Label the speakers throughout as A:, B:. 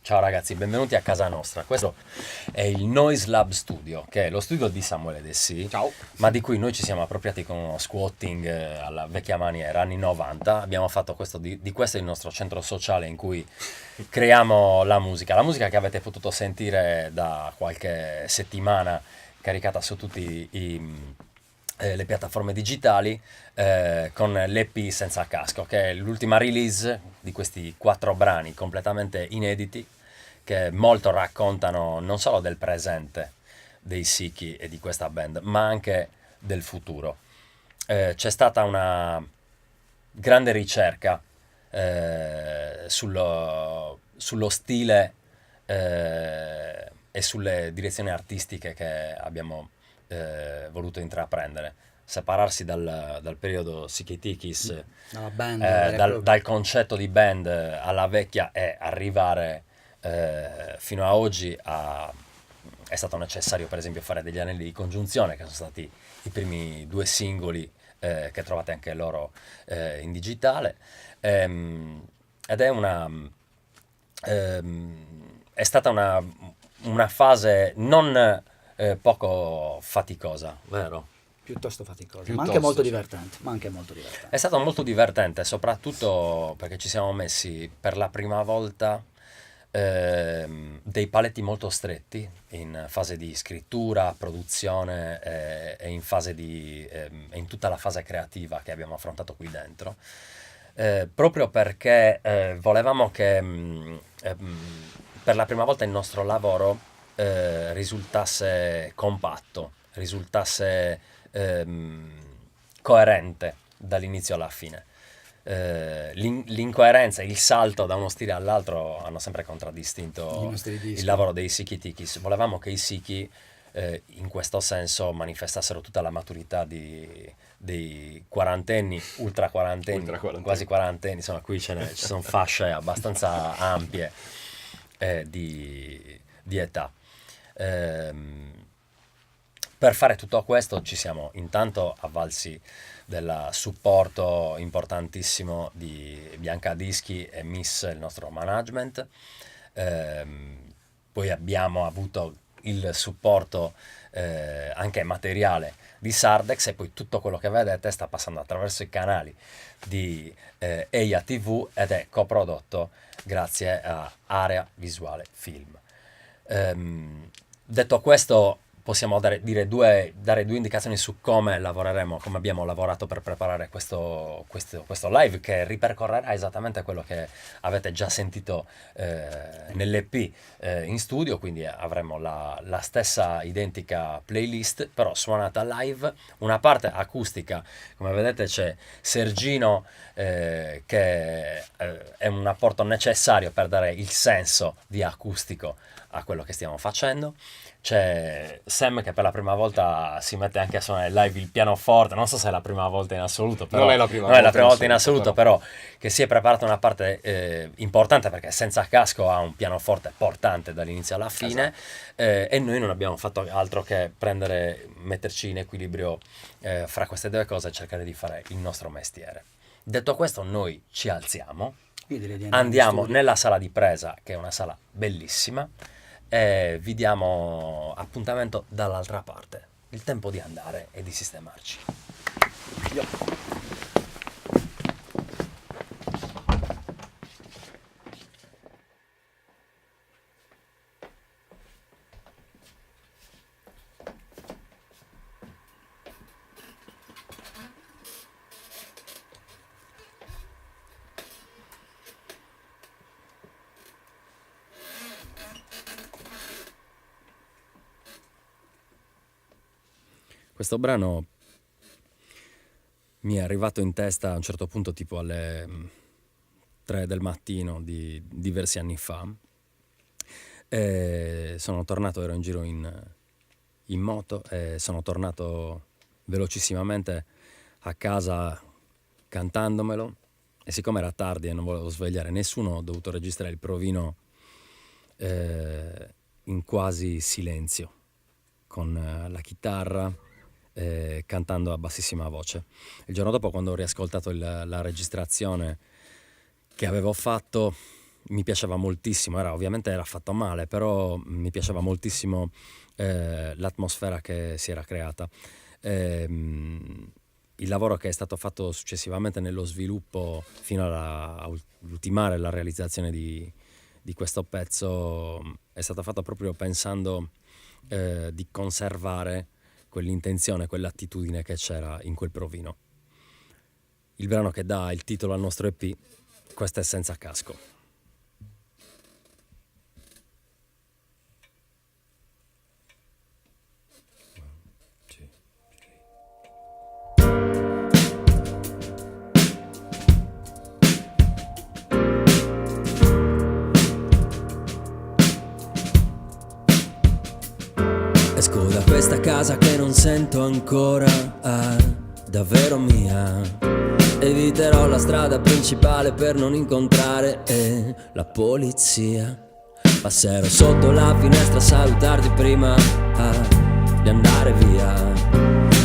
A: Ciao ragazzi, benvenuti a casa nostra. Questo è il Noise Lab Studio, che è lo studio di Samuele Dessì,
B: Ciao.
A: ma di cui noi ci siamo appropriati con uno squatting alla vecchia maniera, anni 90. Abbiamo fatto questo, di questo il nostro centro sociale in cui creiamo la musica che avete potuto sentire da qualche settimana, caricata su tutti le piattaforme digitali, con l'EP Senza Casco, che è l'ultima release di questi 4 brani completamente inediti che molto raccontano non solo del presente dei Siki e di questa band, ma anche del futuro. C'è stata una grande ricerca sullo stile e sulle direzioni artistiche che abbiamo voluto intraprendere. Separarsi dal periodo Sikitikis,
B: No, band vera e propria.
A: dal concetto di band alla vecchia e arrivare fino a oggi è stato necessario per esempio fare degli anelli di congiunzione, che sono stati i primi 2 singoli che trovate anche loro in digitale. Ed è stata una fase non poco faticosa, vero?
B: Piuttosto faticosa, ma anche
A: Piuttosto,
B: molto
A: sì.
B: divertente. Ma anche molto divertente.
A: È stato molto divertente, soprattutto perché ci siamo messi per la prima volta dei paletti molto stretti in fase di scrittura, produzione e in tutta la fase creativa che abbiamo affrontato qui dentro. Proprio perché volevamo che per la prima volta il nostro lavoro risultasse compatto, risultasse coerente dall'inizio alla fine. L'incoerenza, il salto da uno stile all'altro hanno sempre
B: I
A: contraddistinto
B: nostri
A: il
B: dischi.
A: lavoro dei Sikitikis. Volevamo che i Siki in questo senso manifestassero tutta la maturità dei quarantenni, ultra quarantenni, quasi quarantenni, insomma qui ci sono fasce abbastanza ampie di età. Per fare tutto questo ci siamo intanto avvalsi del supporto importantissimo di Bianca Dischi e Miss, il nostro management. Poi abbiamo avuto il supporto anche materiale di Sardex, e poi tutto quello che vedete sta passando attraverso i canali di Eia TV ed è coprodotto grazie a Area Visuale Film. Detto questo, possiamo dare due indicazioni su come lavoreremo, come abbiamo lavorato per preparare questo live, che ripercorrerà esattamente quello che avete già sentito nell'EP in studio, quindi avremo la stessa identica playlist, però suonata live, una parte acustica. Come vedete c'è Sergino che è un apporto necessario per dare il senso di acustico a quello che stiamo facendo. C'è Sam che per la prima volta si mette anche a suonare live il pianoforte, non so se è la prima volta in assoluto, però
C: Non è la prima
A: non è la
C: volta
A: prima
C: in
A: volta in assoluto,
C: assoluto,
A: però che si è preparata una parte importante, perché Senza Casco ha un pianoforte portante dall'inizio alla fine. E noi non abbiamo fatto altro che metterci in equilibrio fra queste due cose e cercare di fare il nostro mestiere. Detto questo, noi ci alziamo,
B: Io direi di andare in
A: andiamo
B: studio.
A: nella sala di presa, che è una sala bellissima, e vi diamo appuntamento dall'altra parte. Il tempo di andare e di sistemarci. Questo brano mi è arrivato in testa a un certo punto, tipo alle 3 del mattino di diversi anni fa. E sono tornato, ero in giro in moto e sono tornato velocissimamente a casa cantandomelo, e siccome era tardi e non volevo svegliare nessuno, ho dovuto registrare il provino in quasi silenzio, con la chitarra, cantando a bassissima voce. Il giorno dopo, quando ho riascoltato la registrazione che avevo fatto, mi piaceva moltissimo, ovviamente era fatto male, però mi piaceva moltissimo l'atmosfera che si era creata. Il lavoro che è stato fatto successivamente nello sviluppo fino a ultimare la realizzazione di questo pezzo è stato fatto proprio pensando di conservare quell'intenzione, quell'attitudine che c'era in quel provino. Il brano che dà il titolo al nostro EP, Questa è Senza Casco.
C: Esco da questa casa che non sento ancora davvero mia. Eviterò la strada principale per non incontrare la polizia. Passerò sotto la finestra a salutarti prima di andare via.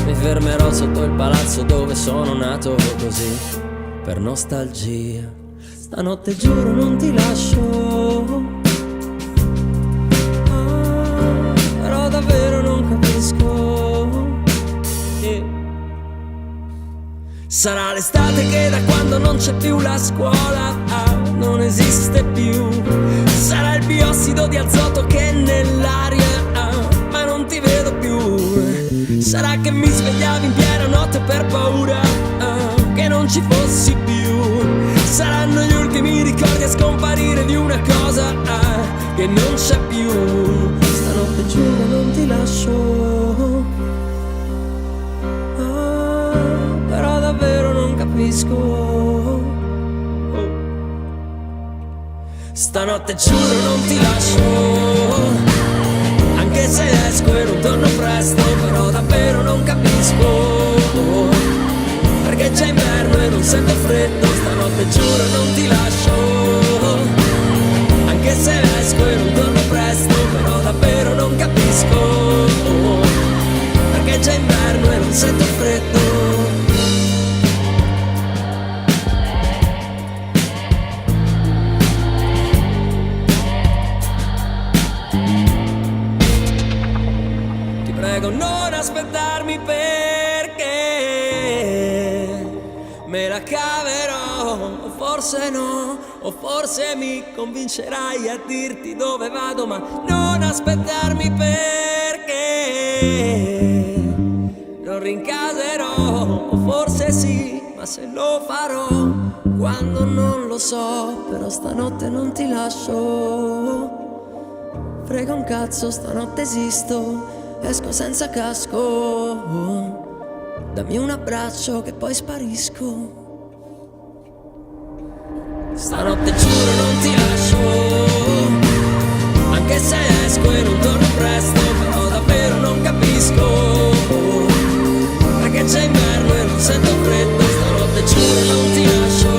C: Mi fermerò sotto il palazzo dove sono nato così, per nostalgia. Stanotte giuro non ti lascio, però davvero non capisco. Sarà l'estate che da quando non c'è più la scuola non esiste più. Sarà il biossido di azoto che è nell'aria ma non ti vedo più. Sarà che mi svegliavi in piena notte per paura che non ci fossi più. Saranno gli ultimi ricordi a scomparire di una cosa che non c'è più. Stanotte giuro non ti lascio, però davvero non capisco. Stanotte giuro non ti lascio, anche se esco e non torno presto, però davvero non capisco, perché c'è inverno e non sento freddo. Stanotte giuro non ti lascio, anche se esco e non torno presto, però davvero non capisco, perché c'è inverno e non sento freddo. Non aspettarmi perché me la caverò, o forse no, o forse mi convincerai a dirti dove vado, ma non aspettarmi perché non rincaserò, o forse sì, ma se lo farò quando non lo so. Però stanotte non ti lascio, frega un cazzo, stanotte esisto. Esco senza casco, dammi un abbraccio che poi sparisco. Stanotte giuro non ti lascio, anche se esco e non torno presto, però davvero non capisco, perché c'è inverno e non sento freddo. Stanotte giuro non ti lascio,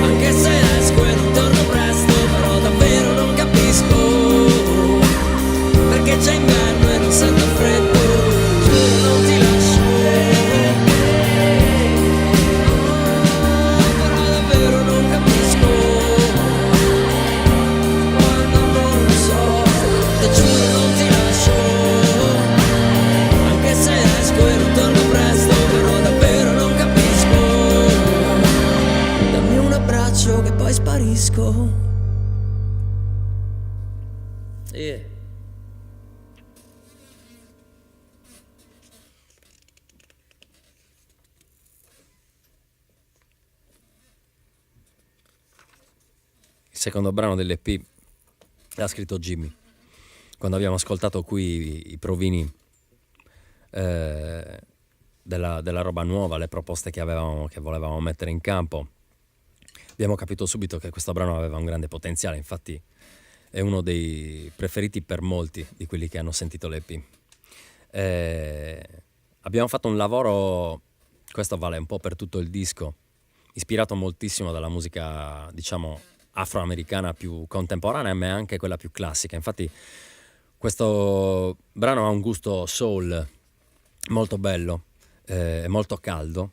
C: anche se esco e non torno presto, però davvero non capisco, perché c'è inverno e non sento freddo. Giuro non ti lascio, però davvero non capisco, quando non lo so. Te giuro non ti lascio, anche se esco e non torno presto, però davvero non capisco. Dammi un abbraccio che poi sparisco. Yeah.
A: Il secondo brano dell'EP l'ha scritto Jimmy. Quando abbiamo ascoltato qui i provini della roba nuova, le proposte che volevamo mettere in campo, abbiamo capito subito che questo brano aveva un grande potenziale. Infatti è uno dei preferiti per molti di quelli che hanno sentito l'EP. Abbiamo fatto un lavoro, questo vale un po' per tutto il disco, ispirato moltissimo dalla musica, diciamo, afroamericana più contemporanea, ma anche quella più classica. Infatti questo brano ha un gusto soul molto bello, molto caldo,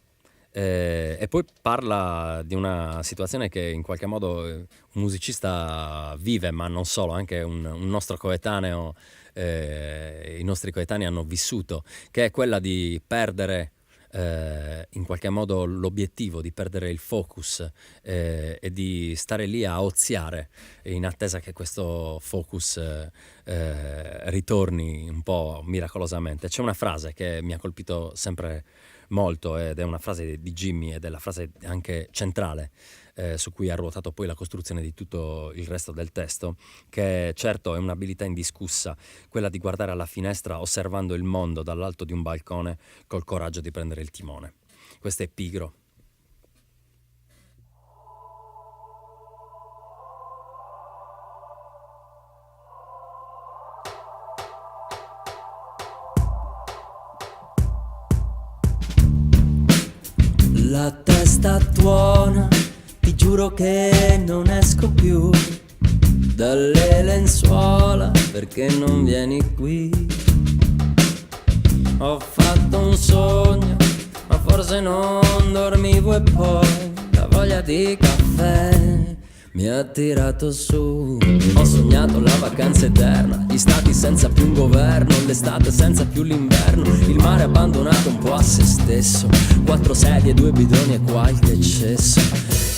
A: E poi parla di una situazione che in qualche modo un musicista vive, ma non solo, anche un nostro coetaneo, i nostri coetanei hanno vissuto, che è quella di perdere in qualche modo l'obiettivo, di perdere il focus e di stare lì a oziare in attesa che questo focus ritorni un po' miracolosamente. C'è una frase che mi ha colpito sempre molto ed è una frase di Jimmy ed è la frase anche centrale su cui ha ruotato poi la costruzione di tutto il resto del testo, che certo è un'abilità indiscussa, quella di guardare alla finestra osservando il mondo dall'alto di un balcone col coraggio di prendere il timone. Questo è pigro.
C: La testa tuona, ti giuro che non esco più dalle lenzuola perché non vieni qui. Ho fatto un sogno, ma forse non dormivo e poi la voglia di caffè mi ha tirato su. Ho sognato la vacanza eterna, gli stati senza più un governo, l'estate senza più l'inverno, il mare abbandonato un po' a se stesso, 4 sedie, 2 bidoni e qualche eccesso.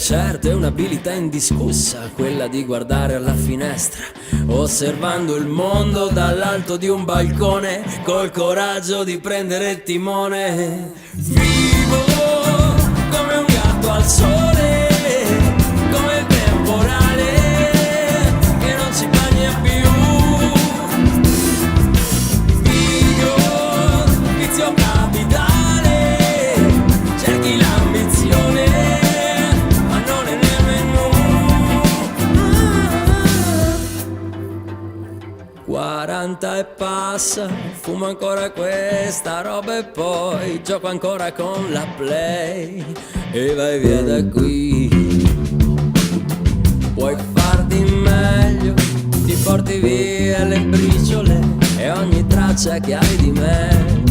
C: Certo è un'abilità indiscussa quella di guardare alla finestra, osservando il mondo dall'alto di un balcone, col coraggio di prendere il timone. Vivo come un gatto al sole, come il temporale che non si bagna più. Figo, vizio capitale, cerchi l'ambizione, ma non è nemmeno 40 e passa, fumo ancora questa roba e poi gioco ancora con la play e vai via da qui. Puoi far di meglio, ti porti via le briciole e ogni traccia che hai di me.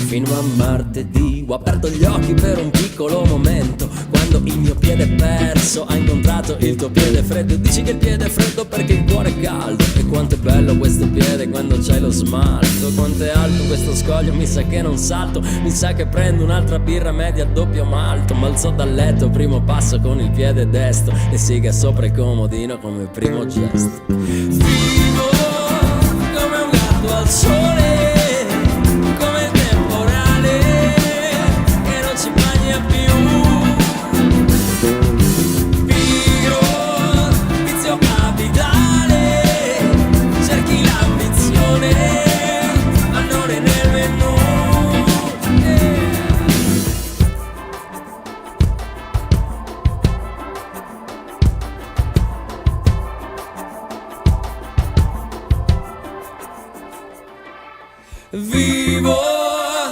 C: Fino a martedì ho aperto gli occhi per un piccolo momento, quando il mio piede perso ha incontrato il tuo piede freddo. Dici che il piede è freddo perché il cuore è caldo. E quanto è bello questo piede quando c'hai lo smalto. Quanto è alto questo scoglio, mi sa che non salto. Mi sa che prendo un'altra birra media a doppio malto. M'alzo dal letto, primo passo con il piede destro e siga sopra il comodino come primo gesto. Vivo come un gatto al sole, come il temporale che non si bagna più. Pigro, vizio capitale, cerchi l'ambizione, ma non è nel menù. Vivo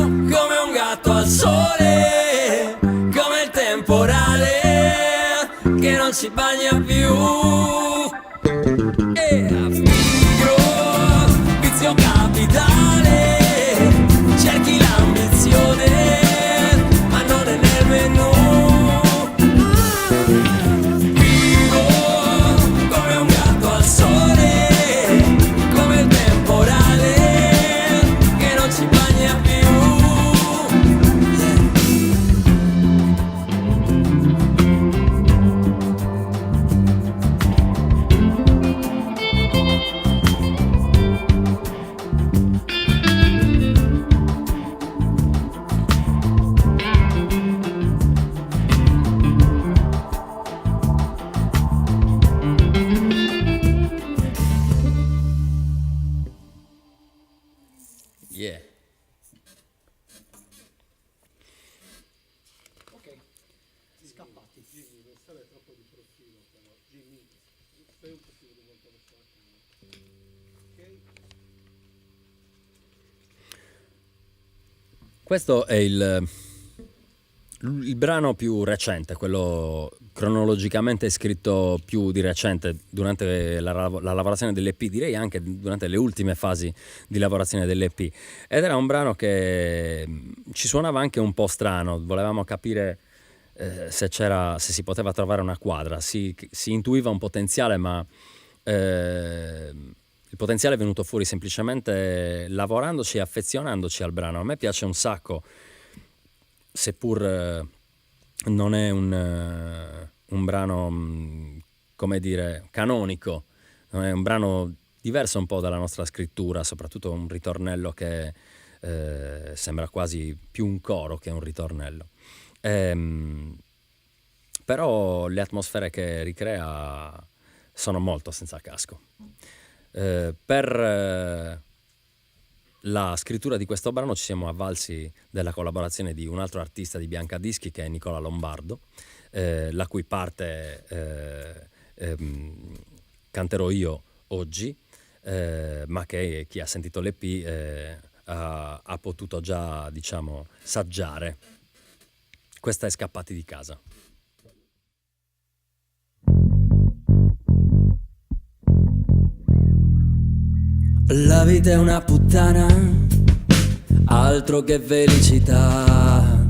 C: come un gatto al sole, come il temporale che non si bagna più. Pigro, vizio capitale, cerchi l'ambizione, ma non è nel menù. Vivo come un gatto al sole, come il temporale che non si bagna più. Yeah.
A: Questo è il brano più recente, quello cronologicamente scritto più di recente durante la lavorazione dell'EP, direi anche durante le ultime fasi di lavorazione dell'EP, ed era un brano che ci suonava anche un po' strano. Volevamo capire se si poteva trovare una quadra. Si intuiva un potenziale, ma il potenziale è venuto fuori semplicemente lavorandoci e affezionandoci al brano. A me piace un sacco, seppur non è un brano, come dire, canonico, non è un brano diverso un po' dalla nostra scrittura, soprattutto un ritornello che sembra quasi più un coro che un ritornello. Però le atmosfere che ricrea sono molto senza casco. Per la scrittura di questo brano ci siamo avvalsi della collaborazione di un altro artista di Biancadischi, che è Nicola Lombardo, la cui parte canterò io oggi, ma che chi ha sentito l'EP ha potuto già, diciamo, saggiare. Questa è Scappati di casa.
C: La vita è una puttana, altro che felicità.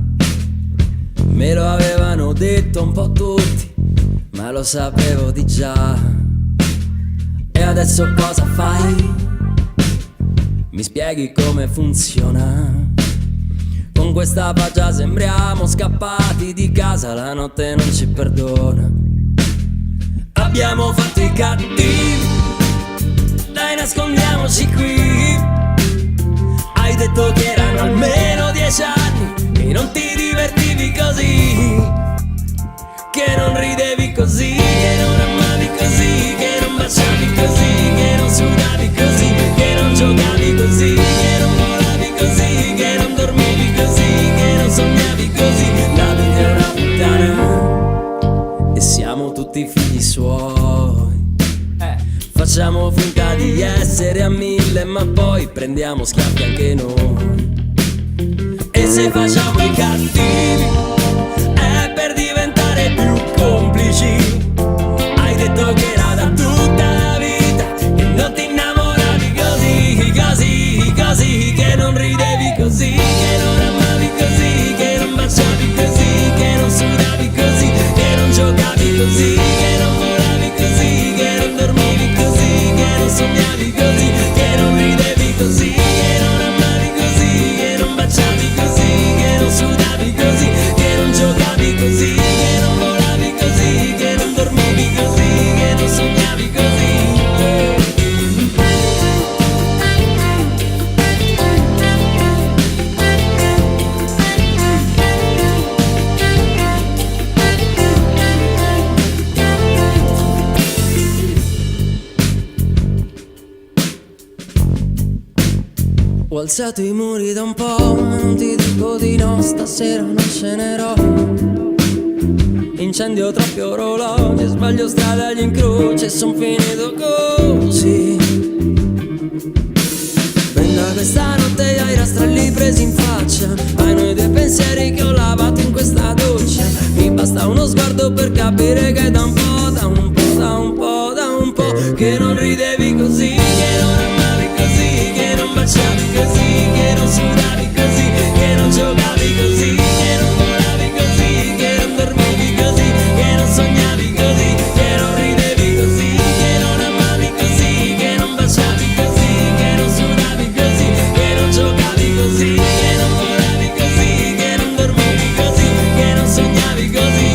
C: Me lo avevano detto un po' tutti, ma lo sapevo di già. E adesso cosa fai? Mi spieghi come funziona? Con questa faccia sembriamo scappati di casa, la notte non ci perdona. Abbiamo fatto i cattivi, dai nascondiamoci qui. Hai detto che erano almeno 10 anni e non ti divertivi così, che non ridevi così, che non amavi così, che non baciavi così, che non sudavi così, che non giocavi così, che non volavi così, che non dormivi così, che non sognavi così. La vita è una puttana e siamo tutti figli suoi. Facciamo finta di essere a 1000, ma poi prendiamo schiaffi anche noi. E se facciamo i cattivi è per diventare più complici. Hai detto che era da tutta la vita che non ti innamoravi così, così, così, che non ridevi così, che non amavi così, che non baciavi così, che non sudavi così, che non giocavi così, che non volavi così, che non dormivi così, che non sognavi così, che non ridevi così, che non amavi così, che non baciavi così, che non sudavi così, che non giocavi così, che non volavi così, che non dormivi così, che non sognavi così. Ho alzato i muri da un po', ma non ti dico di no, stasera non cenerò. Incendio troppi orologi, sbaglio strada agli incroci e son finito così. Prenda questa notte hai i rastrelli presi in faccia, hai noi dei pensieri che ho lavato in questa doccia. Mi basta uno sguardo per capire che da un po', da un po', da un po', da un po' che non ridevi così, che non amavi così, che non baciavi così, che non sudavi così, che non giocavi così, che non volavi così, che non dormivi così, che non sognavi così, che non ridevi così, che non amavi così, che non baciavi così, che non sudavi così, che non giocavi così, che non volavi così, che non dormivi così, che non sognavi così.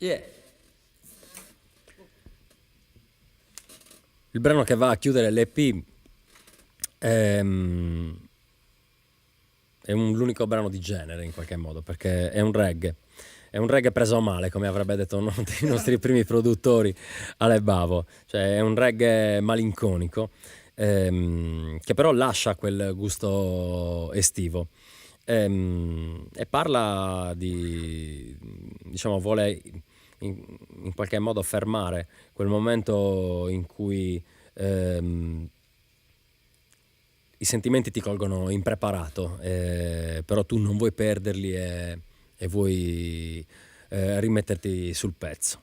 C: Yeah.
A: Il brano che va a chiudere l'EP è l'unico brano di genere in qualche modo, perché è un reggae preso a male, come avrebbe detto uno dei nostri primi produttori, Ale Bavo, cioè è un reggae malinconico che però lascia quel gusto estivo e parla di, diciamo, vuole in qualche modo fermare quel momento in cui i sentimenti ti colgono impreparato, però tu non vuoi perderli e vuoi rimetterti sul pezzo.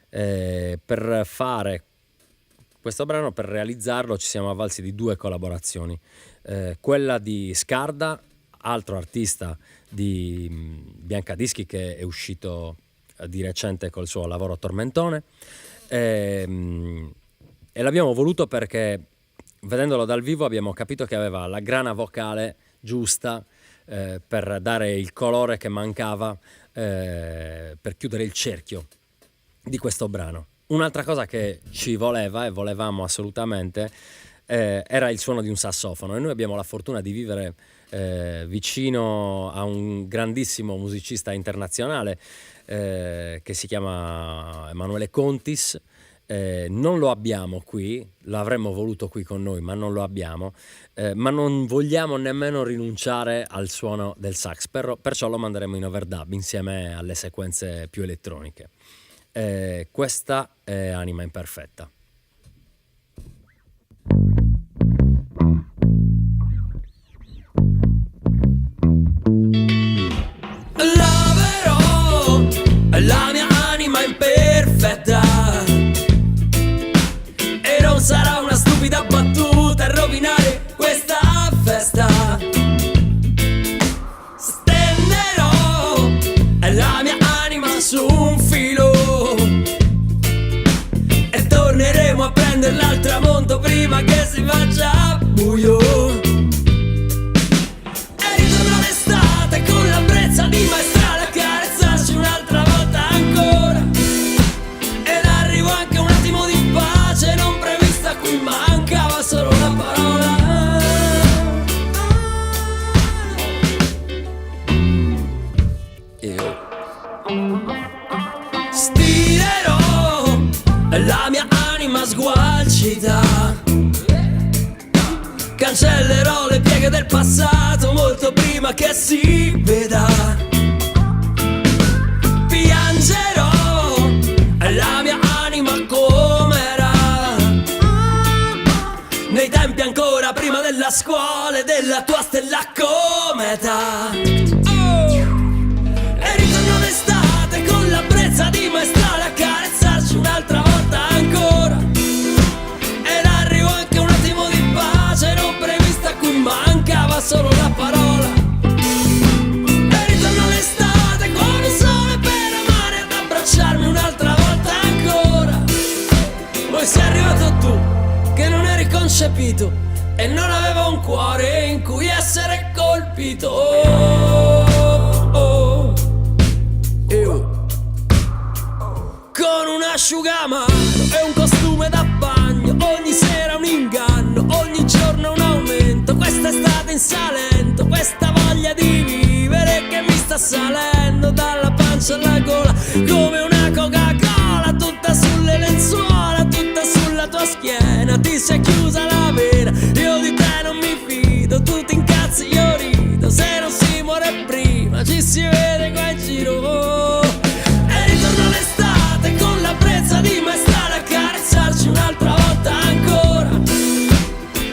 A: Per fare questo brano, per realizzarlo, ci siamo avvalsi di 2 collaborazioni, quella di Scarda, altro artista di Biancadischi che è uscito di recente col suo lavoro Tormentone, e l'abbiamo voluto perché vedendolo dal vivo abbiamo capito che aveva la grana vocale giusta per dare il colore che mancava per chiudere il cerchio di questo brano. Un'altra cosa che ci voleva e volevamo assolutamente era il suono di un sassofono, e noi abbiamo la fortuna di vivere vicino a un grandissimo musicista internazionale che si chiama Emanuele Contis. Non lo abbiamo qui, l'avremmo voluto qui con noi, ma non lo abbiamo, ma non vogliamo nemmeno rinunciare al suono del sax, perciò lo manderemo in overdub insieme alle sequenze più elettroniche. Questa è Anima Imperfetta.
C: Laverò la mia anima imperfetta e non sarà una stupida battuta a rovinare questa festa. Stenderò la mia anima su un filo e torneremo a prenderla al tramonto prima che si faccia buio. E ritorno l'estate con la brezza di maestrale a carezzarci un'altra volta ancora. Ed arrivo anche un attimo di pace non prevista a cui mancava solo la parola. Stirerò la mia anima sgualcita, cancellerò le pieghe del passato molto prima che si veda. Piangerò la mia anima com'era nei tempi ancora prima della scuola e della tua stella cometa. E ritorno l'estate con la brezza di maestrale a carezzarci un'altra volta ancora. Ed arrivo anche un attimo di pace non prevista a cui mancava solo la parola. E ritorno l'estate con un sole per amare ad abbracciarmi un'altra volta ancora. Poi sei arrivato tu che non eri concepito e non avevo un cuore in cui essere colpito. Con un asciugamano e un costume da bagno, ogni sera un inganno, ogni giorno un aumento. Questa estate in Salento, questa voglia di vivere che mi sta salendo dalla pancia alla gola come una Coca-Cola, tutta sulle lenzuola, tutta sulla tua schiena. Ti sei chiusa la vena, io di te non mi fido, tu ti incazzi, io rido. Se non si muore prima ci si vede qua in giro. E ritorno l'estate con la brezza di maestrale a carezzarci un'altra volta ancora.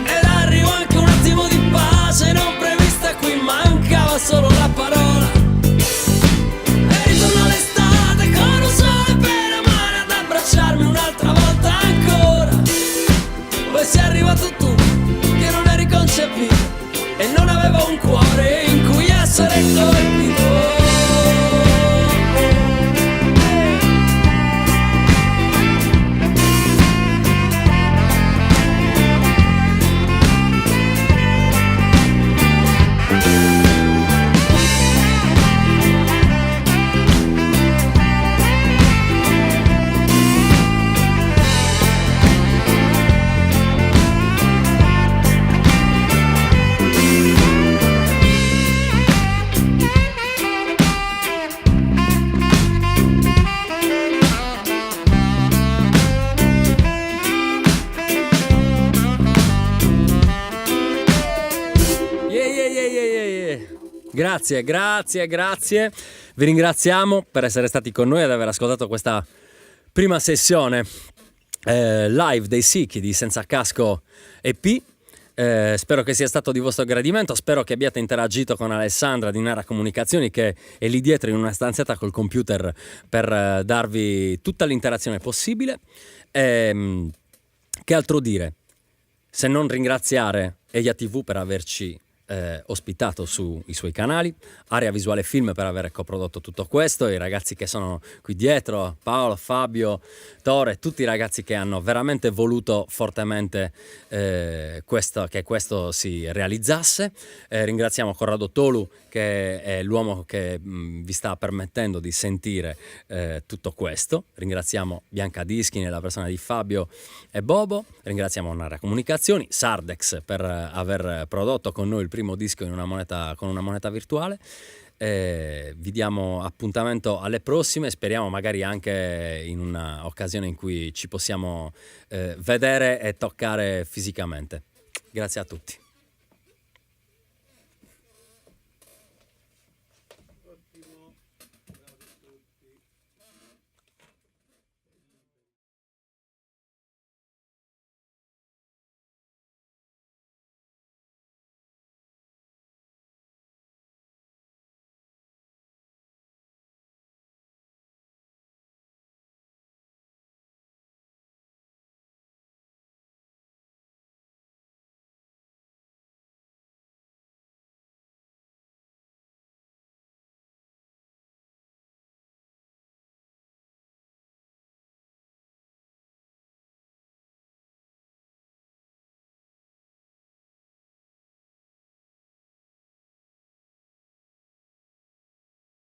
C: Ed arrivo anche un attimo di pace non prevista a cui mancava solo la parola. E ritorno l'estate con un sole per amare ad abbracciarmi un'altra volta ancora. Poi sei arrivato
A: Grazie. Vi ringraziamo per essere stati con noi ed aver ascoltato questa prima sessione live dei Sicchi di Senza Casco EP. Spero che sia stato di vostro gradimento, spero che abbiate interagito con Alessandra di Nara Comunicazioni, che è lì dietro in una stanzetta col computer per darvi tutta l'interazione possibile. Che altro dire se non ringraziare Elia TV per averci ospitato sui suoi canali, Area Visuale Film per aver coprodotto tutto questo, i ragazzi che sono qui dietro, Paolo, Fabio, Tore, tutti i ragazzi che hanno veramente voluto fortemente che questo si realizzasse. Ringraziamo Corrado Tolu, che è l'uomo che vi sta permettendo di sentire tutto questo. Ringraziamo Bianca Dischi nella persona di Fabio e Bobo, ringraziamo Nara Comunicazioni, Sardex per aver prodotto con noi il primo disco con una moneta virtuale. Vi diamo appuntamento alle prossime, speriamo magari anche in un'occasione in cui ci possiamo vedere e toccare fisicamente. Grazie a tutti.